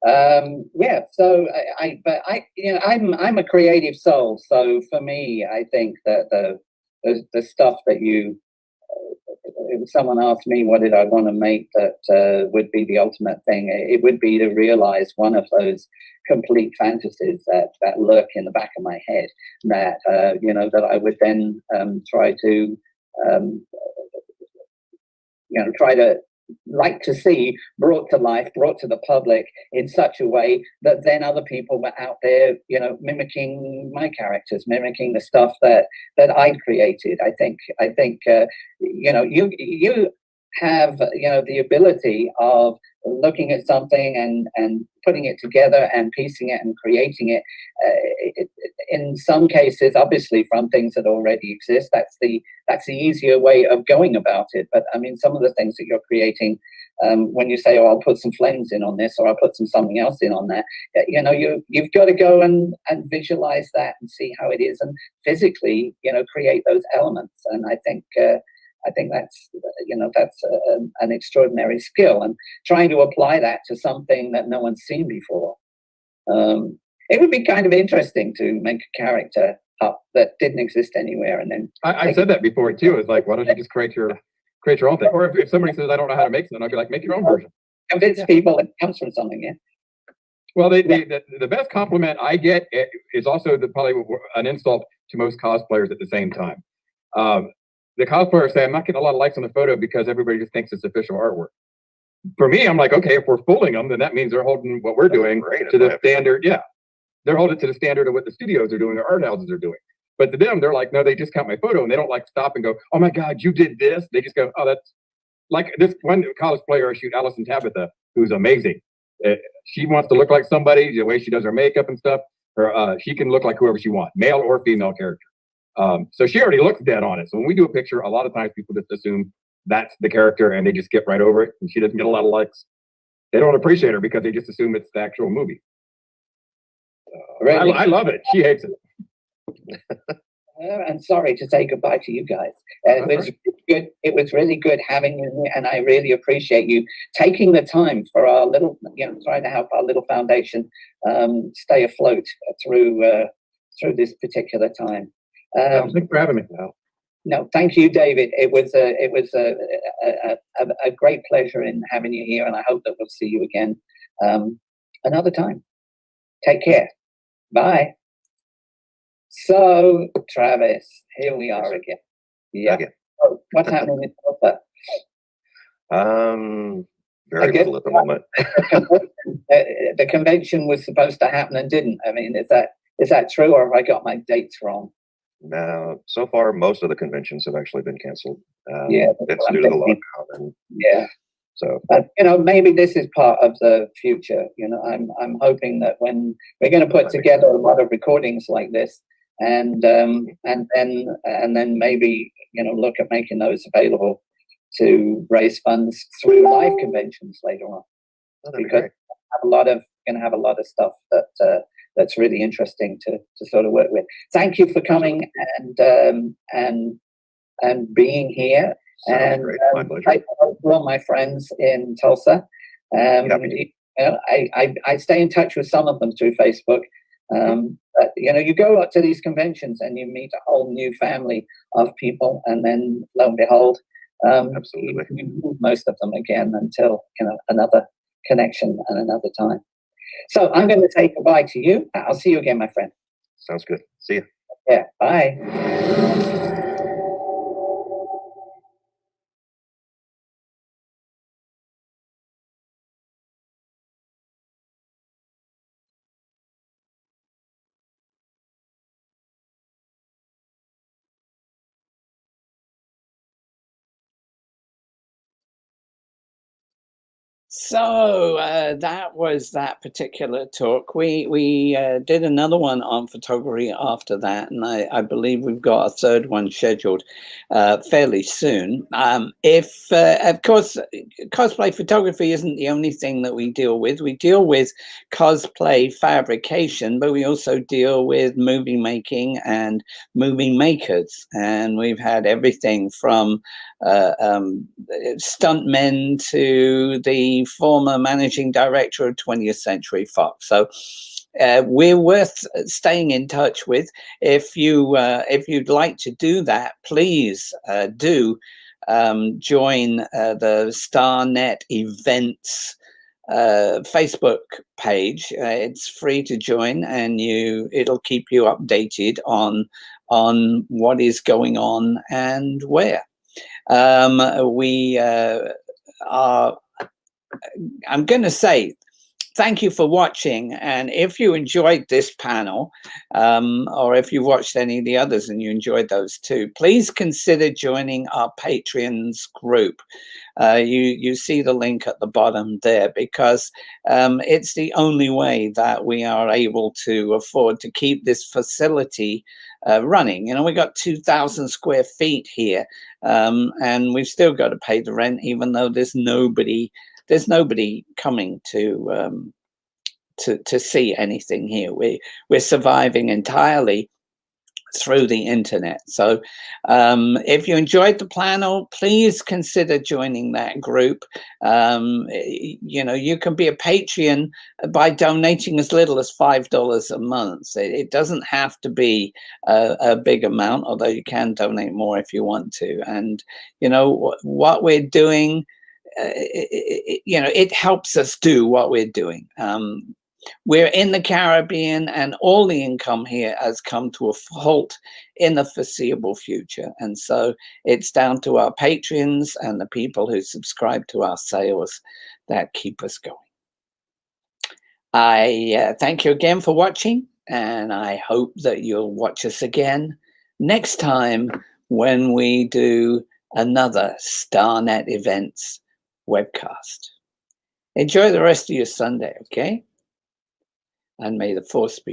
Yeah. So I'm a creative soul. So for me, I think that the stuff that if someone asked me what did I want to make that would be the ultimate thing, it would be to realize one of those complete fantasies that lurk in the back of my head that that I would then try to like to see brought to life, brought to the public in such a way that then other people were out there, mimicking my characters, mimicking the stuff that I'd created. I think you have the ability of looking at something and putting it together and piecing it and creating it. In some cases, obviously, from things that already exist. That's the easier way of going about it. But I mean, some of the things that you're creating, when you say, "Oh, I'll put some flames in on this," or "I'll put something else in on that," you've got to go and visualize that and see how it is, and physically, create those elements. And I think that's an extraordinary skill, and trying to apply that to something that no one's seen before. It would be kind of interesting to make a character up that didn't exist anywhere, and then I said that before too. It's like, why don't you just create your own thing? Or if somebody says I don't know how to make something, I'd be like, make your own version. Convince people it comes from something. Yeah. Well, the best compliment I get is also probably an insult to most cosplayers at the same time. The cosplayers say, I'm not getting a lot of likes on the photo because everybody just thinks it's official artwork. For me, I'm like, okay, if we're fooling them, then that means they're holding what we're doing to the standard. Yeah, they're holding it to the standard of what the studios are doing or art houses are doing. But to them, they're like, no, they just count my photo, and they don't like stop and go, oh my God, you did this. They just go, oh, that's like this one cosplayer I shoot, Allison Tabitha, who's amazing. She wants to look like somebody, the way she does her makeup and stuff. She can look like whoever she wants, male or female character. So she already looks dead on it. So when we do a picture, a lot of times people just assume that's the character and they just skip right over it. And she doesn't get a lot of likes. They don't appreciate her because they just assume it's the actual movie. Really? I love it. She hates it. I'm sorry to say goodbye to you guys. It was good. It was really good having you here, and I really appreciate you taking the time for our little, trying to help our little foundation stay afloat through this particular time. Thanks for having me. No, thank you, David. It was a great pleasure in having you here, and I hope that we'll see you again another time. Take care. Bye. So, Travis, here we are again. Yeah. Again. Oh, what's happening in Tulsa? Very little at the moment. The convention was supposed to happen and didn't. I mean, is that true, or have I got my dates wrong? No, so far most of the conventions have actually been canceled. Yeah, it's due to the lockdown, and yeah. So, but maybe this is part of the future. I'm hoping that when we're going to put together a lot of recordings like this, and then maybe look at making those available to raise funds through live conventions later on, because we're going to have a lot of stuff that's really interesting to sort of work with. Thank you for coming and being here. And my pleasure. All my friends in Tulsa. I stay in touch with some of them through Facebook. But, you go out to these conventions and you meet a whole new family of people, and then lo and behold, absolutely, you move most of them again until another connection and another time. So I'm going to say goodbye to you. I'll see you again, my friend. Sounds good. See you. Yeah. Bye. So that was that particular talk. We did another one on photography after that, and I believe we've got a third one scheduled fairly soon. Of course, cosplay photography isn't the only thing that we deal with. We deal with cosplay fabrication, but we also deal with movie making and movie makers. And we've had everything from stuntmen to the former managing director of 20th Century Fox. So we're worth staying in touch with. If you'd like to do that, please do join the STARnetEvents Facebook page. It's free to join, and it'll keep you updated on what is going on and where. We are, I'm going to say thank you for watching, and if you enjoyed this panel, or if you watched any of the others and you enjoyed those too, please consider joining our Patreons group. You see the link at the bottom there, because it's the only way that we are able to afford to keep this facility running. We got 2,000 square feet here, and we've still got to pay the rent, even though there's nobody coming to see anything here. We're surviving entirely through the internet. So if you enjoyed the panel, please consider joining that group. You can be a Patreon by donating as little as $5 a month. It doesn't have to be a big amount, although you can donate more if you want to. And what we're doing, it helps us do what we're doing. We're in the Caribbean, and all the income here has come to a halt in the foreseeable future. And so it's down to our patrons and the people who subscribe to our sales that keep us going. I thank you again for watching, and I hope that you'll watch us again next time when we do another STARnetEvents webcast. Enjoy the rest of your Sunday, okay? And may the force be